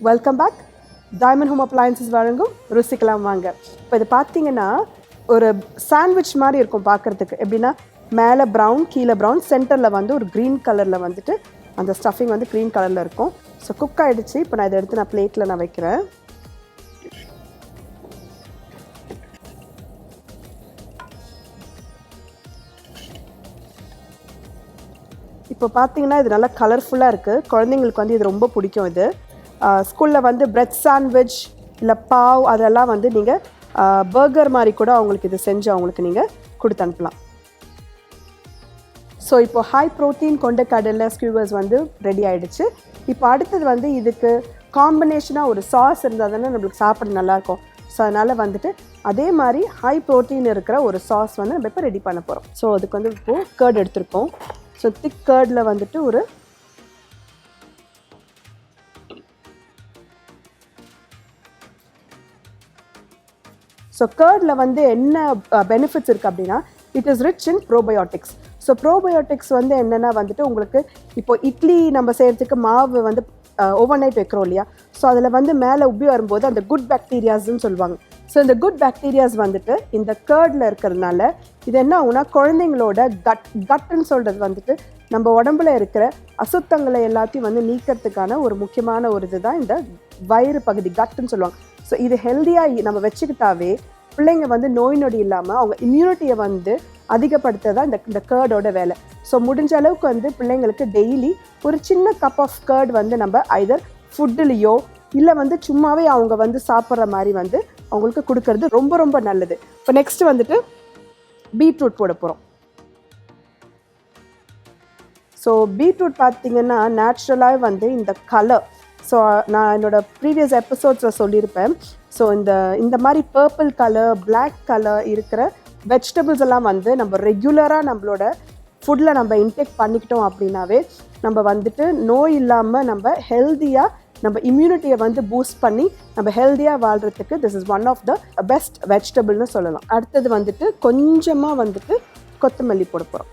Welcome back. Diamond Home Appliances வழங்கும் ருசிக்கலாம் வாங்க. இப்போ இது பார்த்தீங்கன்னா ஒரு சாண்ட்விச் மாதிரி இருக்கும் பார்க்குறதுக்கு. எப்படின்னா மேலே ப்ரௌன், கீழே ப்ரௌன், சென்டரில் வந்து ஒரு க்ரீன் கலரில் வந்துட்டு அந்த ஸ்டஃபிங் வந்து க்ரீன் கலரில் இருக்கும். ஸோ குக் ஆகிடுச்சு. இப்போ நான் இதை எடுத்து நான் பிளேட்டில் நான் வைக்கிறேன். இப்போ பார்த்தீங்கன்னா இது நல்லா கலர்ஃபுல்லாக இருக்குது. குழந்தைங்களுக்கு வந்து இது ரொம்ப பிடிக்கும். இது ஸ்கூலில் வந்து பிரெட் சாண்ட்விச் இல்லை பாவ் அதெல்லாம் வந்து நீங்கள் பர்கர் மாதிரி கூட அவங்களுக்கு இது செஞ்சு அவங்களுக்கு நீங்கள் கொடுத்து அனுப்பலாம். ஸோ இப்போ ஹை ப்ரோட்டீன் கொண்ட கடலை ஸ்கியூவர்ஸ் வந்து ரெடி ஆகிடுச்சு. இப்போ அடுத்தது வந்து இதுக்கு காம்பினேஷனாக ஒரு சாஸ் இருந்தால் தானே நம்மளுக்கு சாப்பிட நல்லாயிருக்கும். ஸோ அதனால் வந்துட்டு அதே மாதிரி ஹை ப்ரோட்டீன் இருக்கிற ஒரு சாஸ் வந்து நம்ம இப்போ ரெடி பண்ண போகிறோம். ஸோ அதுக்கு வந்து இப்போது கர்ட் எடுத்துருக்கோம். ஸோ திக் கர்டில் வந்துட்டு ஒரு ஸோ கர்டில் வந்து என்ன பெனிஃபிட்ஸ் இருக்குது அப்படின்னா it is rich in probiotics. So probiotics வந்து என்னென்னா வந்துட்டு உங்களுக்கு இப்போ இட்லி நம்ம செய்கிறதுக்கு மாவு வந்து ஓவர் நைட் வைக்கிறோம் இல்லையா. ஸோ அதில் வந்து மேலே உப்பி வரும்போது அந்த குட் பாக்டீரியாஸ்ன்னு சொல்லுவாங்க. ஸோ இந்த குட் பாக்டீரியாஸ் வந்துட்டு இந்த கர்டில் இருக்கிறதுனால இது என்ன ஆகுனா குழந்தைங்களோட கட்டுன்னு சொல்கிறது வந்துட்டு நம்ம உடம்புல இருக்கிற அசுத்தங்களை எல்லாத்தையும் வந்து நீக்கிறதுக்கான ஒரு முக்கியமான ஒரு இது தான் இந்த வயிறு பகுதி, கட்டுன்னு சொல்லுவாங்க. ஸோ இது ஹெல்த்தியாக நம்ம வச்சுக்கிட்டாவே பிள்ளைங்க வந்து நோய் நொடி இல்லாமல் அவங்க இம்யூனிட்டியை வந்து அதிகப்படுத்துறது தான் இந்த கர்டோட வேலை. ஸோ முடிஞ்ச அளவுக்கு வந்து பிள்ளைங்களுக்கு டெய்லி ஒரு சின்ன கப் ஆஃப் கர்ட் வந்து நம்ம ஐதர் ஃபுட்டுலேயோ இல்லை வந்து சும்மாவே அவங்க வந்து சாப்பிட்ற மாதிரி வந்து அவங்களுக்கு கொடுக்கறது ரொம்ப ரொம்ப நல்லது. இப்போ நெக்ஸ்ட்டு வந்துட்டு பீட்ரூட் போட போகிறோம். ஸோ பீட்ரூட் பார்த்திங்கன்னா நேச்சுரலாக வந்து இந்த கலர், ஸோ நான் என்னோடய ப்ரீவியஸ் எபிசோட்ஸில் சொல்லியிருப்பேன். ஸோ இந்த மாதிரி பர்பிள் கலர், பிளாக் கலர் இருக்கிற வெஜிடபிள்ஸ் எல்லாம் வந்து நம்ம ரெகுலராக நம்மளோட ஃபுட்டில் நம்ம இன்டேக் பண்ணிக்கிட்டோம் அப்படின்னாவே நம்ம வந்துட்டு நோய் இல்லாமல் நம்ம ஹெல்த்தியாக நம்ம இம்யூனிட்டியை வந்து பூஸ்ட் பண்ணி நம்ம ஹெல்த்தியாக வாழ்கிறதுக்கு this is one of the best வெஜிடபிள்னு சொல்லலாம். அடுத்தது வந்துட்டு கொஞ்சமாக வந்துட்டு கொத்தமல்லி போட போகிறோம்.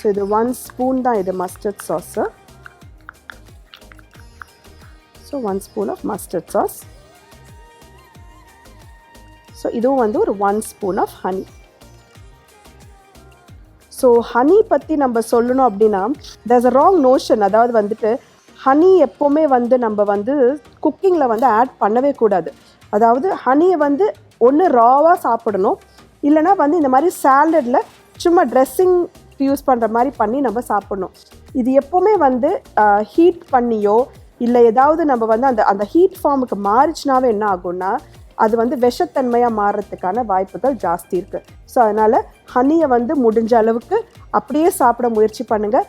ஸோ இது 1 ஸ்பூன் தான் இது mustard sauce. So 1 spoon of mustard sauce. So இதுவும் வந்து ஒரு 1 spoon of honey. So honey பற்றி நம்ம சொல்லணும் அப்படின்னா தேர்ஸ் அ ராங் நோஷன். அதாவது வந்துட்டு ஹனி எப்போவுமே வந்து நம்ம வந்து குக்கிங்கில் வந்து ஆட் பண்ணவே கூடாது. அதாவது ஹனியை வந்து ஒன்று ராவாக சாப்பிடணும், இல்லைனா வந்து இந்த மாதிரி சாலடில் சும்மா ட்ரெஸ்ஸிங் யூஸ் பண்ணுற மாதிரி பண்ணி நம்ம சாப்பிடணும். இது எப்போவுமே வந்து ஹீட் பண்ணியோ இல்லை ஏதாவது நம்ம வந்து அந்த ஹீட் ஃபார்முக்கு மாறிச்சுனாவே என்ன ஆகும்னா அது வந்து விஷத்தன்மையாக மாறுறதுக்கான வாய்ப்புகள் ஜாஸ்தி இருக்குது. ஸோ அதனால் ஹனியை வந்து முடிஞ்ச அளவுக்கு அப்படியே சாப்பிட முயற்சி பண்ணுங்கள்.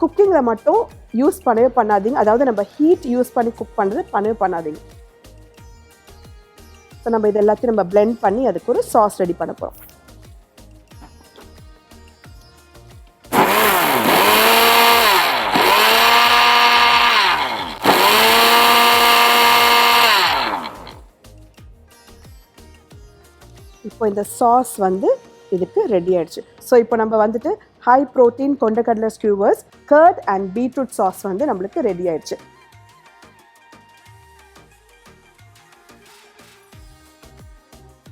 குக்கிங்கில் மட்டும் யூஸ் பண்ணவே பண்ணாதீங்க. அதாவது நம்ம ஹீட் யூஸ் பண்ணி குக் பண்ணுறது பண்ணாதீங்க. ஸோ நம்ம இது எல்லாத்தையும் நம்ம பிளெண்ட் பண்ணி அதுக்கு ஒரு சாஸ் ரெடி பண்ண போகிறோம். இப்போ இந்த சாஸ் வந்து இதுக்கு ரெடி ஆகிடுச்சு. ஸோ இப்போ நம்ம வந்துட்டு ஹை ப்ரோட்டீன் கொண்டக்கடலை skewers, curd and beetroot sauce வந்து நம்மளுக்கு ரெடி ஆகிடுச்சு.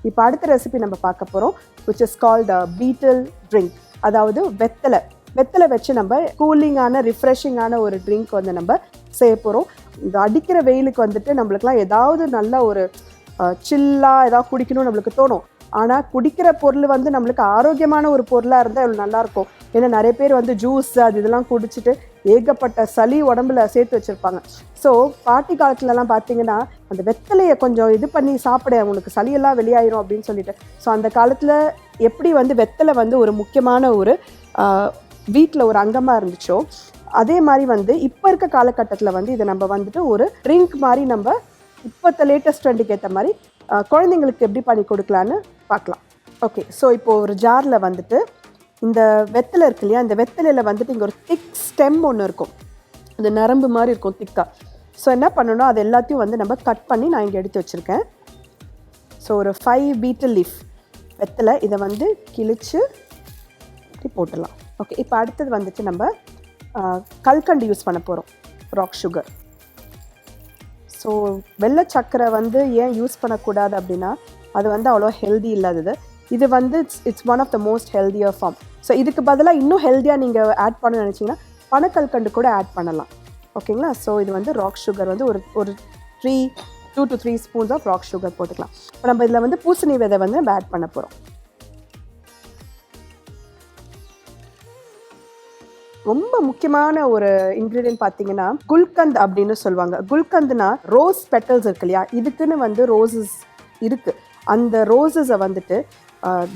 இப்போ அடுத்த ரெசிபி நம்ம பார்க்க போகிறோம் which is called beetle drink. அதாவது வெத்தலை வச்சு நம்ம கூலிங்கான ரிஃப்ரெஷிங்கான ஒரு ட்ரிங்க் வந்து நம்ம செய்ய போகிறோம். இந்த அடிக்கிற வெயிலுக்கு வந்துட்டு நம்மளுக்குலாம் ஏதாவது நல்ல ஒரு சில்லாக ஏதாவது குடிக்கணும்னு நம்மளுக்கு தோணும். ஆனால் குடிக்கிற பொருள் வந்து நம்மளுக்கு ஆரோக்கியமான ஒரு பொருளாக இருந்தால் எவ்வளோ நல்லாயிருக்கும். ஏன்னா நிறைய பேர் வந்து ஜூஸ் இதெல்லாம் குடிச்சிட்டு ஏகப்பட்ட சளி உடம்புல சேர்த்து வச்சுருப்பாங்க. ஸோ பாட்டி காலத்துலலாம் பார்த்தீங்கன்னா அந்த வெத்தலையை கொஞ்சம் இது பண்ணி சாப்பிட அவங்களுக்கு சளியெல்லாம் வெளியாயிரும் அப்படின்னு சொல்லிட்டு. ஸோ அந்த காலத்தில் எப்படி வந்து வெத்தலை வந்து ஒரு முக்கியமான ஒரு வீட்டில் ஒரு அங்கமாக இருந்துச்சோ அதே மாதிரி வந்து இப்போ இருக்க காலகட்டத்தில் வந்து இதை நம்ம வந்துட்டு ஒரு ட்ரிங்க் மாதிரி நம்ம இப்போ லேட்டஸ்ட் ட்ரெண்டுக்கு ஏற்ற மாதிரி குழந்தைங்களுக்கு எப்படி பண்ணி கொடுக்கலான்னு பார்க்கலாம். ஓகே, ஸோ இப்போது ஒரு ஜாரில் வந்துட்டு இந்த வெத்தலை இருக்கு இல்லையா, இந்த வெத்தலையில் வந்துட்டு இங்கே ஒரு திக் ஸ்டெம் ஒன்று இருக்கும். அது நரம்பு மாதிரி இருக்கும் திக்காக. ஸோ என்ன பண்ணணும், அது எல்லாத்தையும் வந்து நம்ம கட் பண்ணி நான் இங்கே எடுத்து வச்சுருக்கேன். ஸோ ஒரு 5 பீட்டில் லீஃப் வெத்தலை இதை வந்து கிழித்து போட்டுடலாம். ஓகே, இப்போ அடுத்தது வந்துட்டு நம்ம கல்கண்டு யூஸ் பண்ண போகிறோம். Rock sugar. ஸோ வெள்ளை சர்க்கரை வந்து ஏன் யூஸ் பண்ணக்கூடாது அப்படின்னா அது வந்து அவ்வளோ ஹெல்தி இல்லாதது. இது வந்து it's one of the most healthier form. So இதுக்கு பதிலாக இன்னும் ஹெல்த்தியாக நீங்கள் ஆட் பண்ண நினச்சிங்கன்னா பனக்கல்கண்டு கூட ஆட் பண்ணலாம். ஓகேங்களா? ஸோ இது வந்து ராக் சுகர் வந்து ஒரு 2 to 3 spoons of rock sugar போட்டுக்கலாம். இப்போ நம்ம இதில் வந்து பூசணி விதை வந்து நம்ம ஆட் பண்ண போகிறோம். ரொம்ப முக்கியமான ஒரு இன்க்ரீடியன்ட் பார்த்தீங்கன்னா குல்கந்த் அப்படின்னு சொல்லுவாங்க. குல்கந்த்னா ரோஸ் பெட்டல்ஸ் இருக்கு இல்லையா, இதுக்குன்னு வந்து ரோசஸ் இருக்குது. அந்த ரோசஸை வந்துட்டு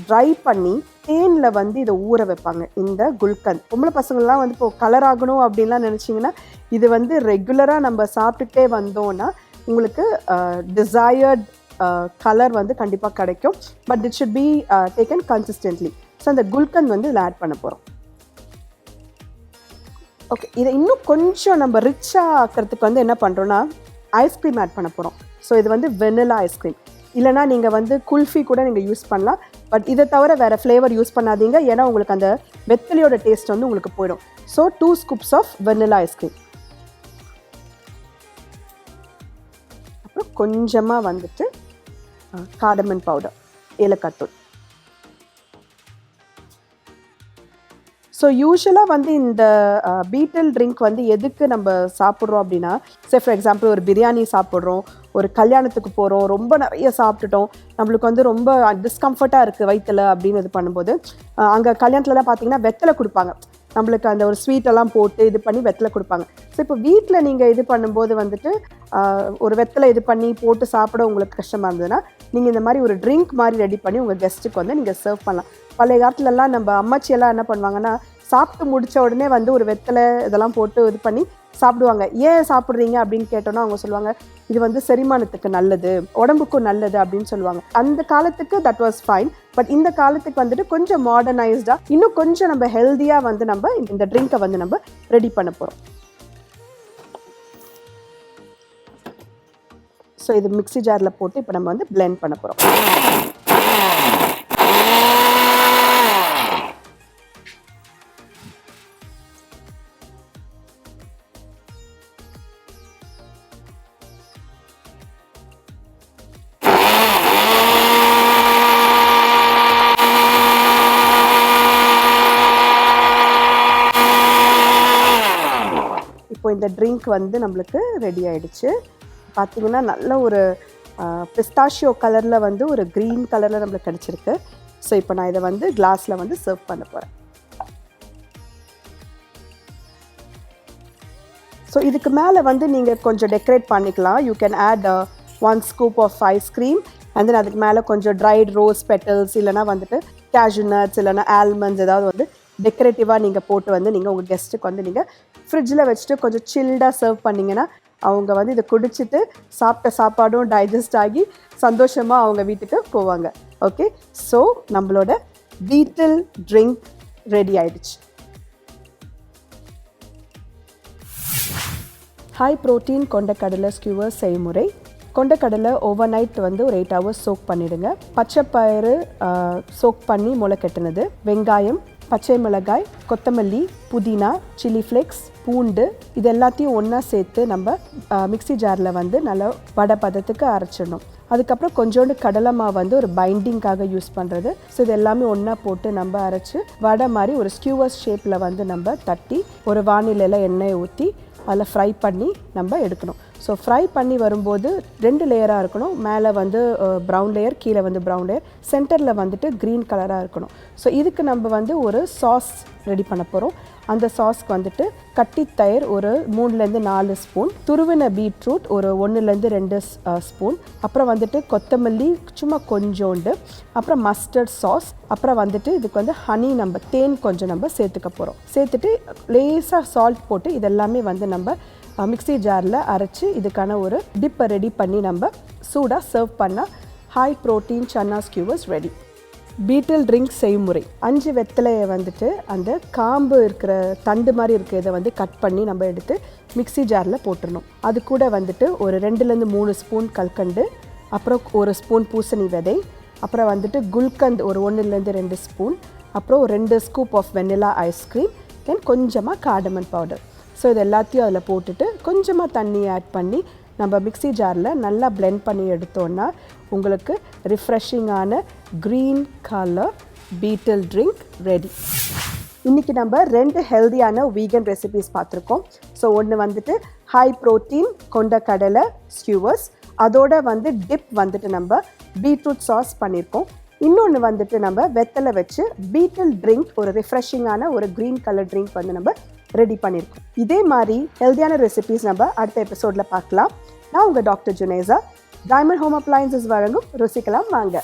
ட்ரை பண்ணி தேனில் வந்து இதை ஊற வைப்பாங்க. இந்த குல்கந்த் பொம்பளை பசங்கள்லாம் வந்து இப்போ கலர் ஆகணும் அப்படின்லாம் நினச்சிங்கன்னா இது வந்து ரெகுலராக நம்ம சாப்பிட்டுட்டே வந்தோன்னா உங்களுக்கு டிசையர்ட் கலர் வந்து கண்டிப்பாக கிடைக்கும். But it should be taken consistently. So அந்த குல்கந்த் வந்து இதில் ஆட் பண்ண போகிறோம். ஓகே, இதை இன்னும் கொஞ்சம் நம்ம ரிச்சாக ஆக்கிறதுக்கு வந்து என்ன பண்ணுறோன்னா ஐஸ்கிரீம் ஆட் பண்ண போகிறோம். ஸோ இது வந்து வெனிலா ஐஸ்கிரீம். இல்லைனா நீங்கள் வந்து குல்ஃபி கூட நீங்கள் யூஸ் பண்ணலாம். பட் இதை தவிர வேறு ஃப்ளேவர் யூஸ் பண்ணாதீங்க, ஏன்னா உங்களுக்கு அந்த வெத்தலையோட டேஸ்ட் வந்து உங்களுக்கு போயிடும். So 2 scoops of vanilla ice cream. அப்புறம் கொஞ்சமாக வந்துட்டு கார்டமன் பவுடர், ஏலக்காய் தூள். ஸோ யூஸ்வலாக வந்து இந்த பீட்டில் ட்ரிங்க் வந்து எதுக்கு நம்ம சாப்பிட்றோம் அப்படின்னா, ஃபார் எக்ஸாம்பிள் ஒரு பிரியாணி சாப்பிட்றோம், ஒரு கல்யாணத்துக்கு போகிறோம், ரொம்ப நிறைய சாப்பிட்டுட்டோம், நம்மளுக்கு வந்து ரொம்ப டிஸ்கம்ஃபர்ட்டாக இருக்குது வயிற்றில் அப்படின்னு இது பண்ணும்போது அங்கே கல்யாணத்துலலாம் பார்த்தீங்கன்னா வெத்தலை கொடுப்பாங்க. நம்மளுக்கு அந்த ஒரு ஸ்வீட்டெல்லாம் போட்டு இது பண்ணி வெத்தலை கொடுப்பாங்க. ஸோ இப்போ வீட்டில் நீங்கள் இது பண்ணும்போது வந்துட்டு ஒரு வெத்தலை இது பண்ணி போட்டு சாப்பிட உங்களுக்கு கஷ்டமாக இருந்ததுன்னா நீங்கள் இந்த மாதிரி ஒரு ட்ரிங்க் மாதிரி ரெடி பண்ணி உங்கள் கெஸ்ட்டுக்கு வந்து நீங்கள் சர்வ் பண்ணலாம். பழைய காலத்துலலாம் நம்ம அம்மாச்சியெல்லாம் என்ன பண்ணுவாங்கன்னா சாப்பிட்டு முடித்த உடனே வந்து ஒரு வெத்தலை இதெல்லாம் போட்டு இது பண்ணி சாப்பிடுவாங்க. ஏன் சாப்பிட்றீங்க அப்படின்னு கேட்டோன்னா அவங்க சொல்லுவாங்க இது வந்து செரிமானத்துக்கு நல்லது, உடம்புக்கும் நல்லது அப்படின்னு சொல்லுவாங்க. அந்த காலத்துக்கு தட் வாஸ் ஃபைன். பட் இந்த காலத்துக்கு வந்துட்டு கொஞ்சம் மாடர்னைஸ்டாக இன்னும் கொஞ்சம் நம்ம ஹெல்த்தியாக வந்து நம்ம இந்த ட்ரிங்கை வந்து நம்ம ரெடி பண்ண போகிறோம். ஸோ இது மிக்ஸி ஜாரில் போட்டு இப்போ நம்ம வந்து பிளெண்ட் பண்ண போகிறோம். இப்போ இந்த ட்ரிங்க் வந்து நம்மளுக்கு ரெடி ஆகிடுச்சு. பார்த்திங்கன்னா நல்ல ஒரு பிஸ்தாஷியோ கலரில் வந்து ஒரு க்ரீன் கலரில் நம்மளுக்கு கிடச்சிருக்கு. ஸோ இப்போ நான் இதை வந்து கிளாஸில் வந்து சர்வ் பண்ண போகிறேன். ஸோ இதுக்கு மேலே வந்து நீங்கள் கொஞ்சம் டெக்கரேட் பண்ணிக்கலாம். You can add 1 scoop of ice cream and then அதுக்கு மேலே கொஞ்சம் ட்ரைட் ரோஸ் பெட்டல்ஸ் இல்லைனா வந்துட்டு கேஷ்யூ நட்ஸ் இல்லைனா ஆல்மண்ட்ஸ் ஏதாவது வந்து டெக்கரேட்டிவாக நீங்கள் போட்டு வந்து நீங்கள் உங்கள் கெஸ்ட்டுக்கு வந்து நீங்கள் ஃப்ரிட்ஜில் வச்சுட்டு கொஞ்சம் சில்டாக சர்வ் பண்ணிங்கன்னா அவங்க வந்து இதை குடிச்சிட்டு சாப்பிட்ட சாப்பாடும் டைஜஸ்ட் ஆகி சந்தோஷமாக அவங்க வீட்டுக்கு போவாங்க. ஓகே, ஸோ நம்மளோட பீட்டில் ட்ரிங்க் ரெடி ஆயிடுச்சு. ஹை ப்ரோட்டீன் கொண்டக்கடலை ஸ்கியூவர் செய்முறை. கொண்டக்கடலை ஓவர் நைட் வந்து ஒரு 8 hours சோக் பண்ணிவிடுங்க. பச்சைப்பயிறு சோக் பண்ணி முளை கட்டினது, வெங்காயம், பச்சை மிளகாய், கொத்தமல்லி, புதினா, சில்லி ஃப்ளேக்ஸ், பூண்டு இது எல்லாத்தையும் ஒன்றா சேர்த்து நம்ம மிக்ஸி ஜாரில் வந்து நல்லா வடை பதத்துக்கு அரைச்சிடணும். அதுக்கப்புறம் கொஞ்சோண்டு கடலை மாவு வந்து ஒரு பைண்டிங்காக யூஸ் பண்ணுறது. ஸோ இது எல்லாமே ஒன்றா போட்டு நம்ம அரைச்சி வடை மாதிரி ஒரு ஸ்கியூவர்ஸ் ஷேப்பில் வந்து நம்ம தட்டி ஒரு வானிலையில் எண்ணெயை ஊற்றி அதில் ஃப்ரை பண்ணி நம்ம எடுக்கணும். ஸோ ஃப்ரை பண்ணி வரும்போது 2 லேயராக இருக்கணும். மேலே வந்து ப்ரௌன் லேயர், கீழே வந்து ப்ரௌன் லேயர், சென்டரில் வந்துட்டு க்ரீன் கலராக இருக்கணும். ஸோ இதுக்கு நம்ம வந்து ஒரு சாஸ் ரெடி பண்ண போகிறோம். அந்த சாஸ்க்கு வந்துட்டு கட்டி தயிர் ஒரு 3-4 ஸ்பூன், துருவின பீட்ரூட் ஒரு 1-2 ஸ்பூன், அப்புறம் வந்துட்டு கொத்தமல்லி சும்மா கொஞ்சோண்டு, அப்புறம் மஸ்டர்ட் சாஸ், அப்புறம் வந்துட்டு இதுக்கு வந்து ஹனி நம்ம தேன் கொஞ்சம் நம்ம சேர்த்துக்க போகிறோம். சேர்த்துட்டு லேசாக சால்ட் போட்டு இதெல்லாமே வந்து நம்ம மிக்ஸி ஜாரில் அரைச்சி இதுக்கான ஒரு டிப்பை ரெடி பண்ணி நம்ம சூடாக சர்வ் பண்ணால் high protein chana skewers ready. Betel drink செய்முறை. 5 வெத்தலையை வந்துட்டு அந்த காம்பு இருக்கிற தண்டு மாதிரி இருக்கிற இதை வந்து கட் பண்ணி நம்ம எடுத்து மிக்ஸி ஜாரில் போட்டுடணும். அது கூட வந்துட்டு ஒரு 2-3 ஸ்பூன் கல்கண்டு, அப்புறம் 1 ஸ்பூன் பூசணி விதை, அப்புறம் வந்துட்டு குல்கந்த் ஒரு 1-2 ஸ்பூன், அப்புறம் 2 ஸ்கூப் ஆஃப் வெனிலா ஐஸ்கிரீம், தென் கொஞ்சமாக கார்டமன் பவுடர். ஸோ இது எல்லாத்தையும் அதில் போட்டுட்டு கொஞ்சமாக தண்ணி ஆட் பண்ணி நம்ம மிக்ஸி ஜாரில் நல்லா blend பண்ணி எடுத்தோன்னா உங்களுக்கு ரிஃப்ரெஷிங்கான க்ரீன் கலர் பீட்டில் ட்ரிங்க் ரெடி. இன்றைக்கி நம்ம 2 ஹெல்தியான வீகன் ரெசிபீஸ் பார்த்துருக்கோம். ஸோ ஒன்று வந்துட்டு ஹை ப்ரோட்டீன் கொண்ட கடலை ஸ்கியூவர்ஸ், அதோட வந்து டிப் வந்துட்டு நம்ம பீட்ரூட் சாஸ் பண்ணியிருக்கோம். இன்னொன்று வந்துட்டு நம்ம வெத்தலை வச்சு பீட்டில் ட்ரிங்க், ஒரு ரிஃப்ரெஷிங்கான ஒரு க்ரீன் கலர் ட்ரிங்க் வந்து நம்ம ரெடி பண்ணியிருக்கோம். இதே மாதிரி ஹெல்தியான ரெசிபீஸ் நம்ம அடுத்த எபிசோடில் பார்க்கலாம். நான் உங்கள் டாக்டர் ஜுனேசா. டைமண்ட் ஹோம் அப்ளையன்சஸ் வழங்கும் ருசிக்கலாம் வாங்க.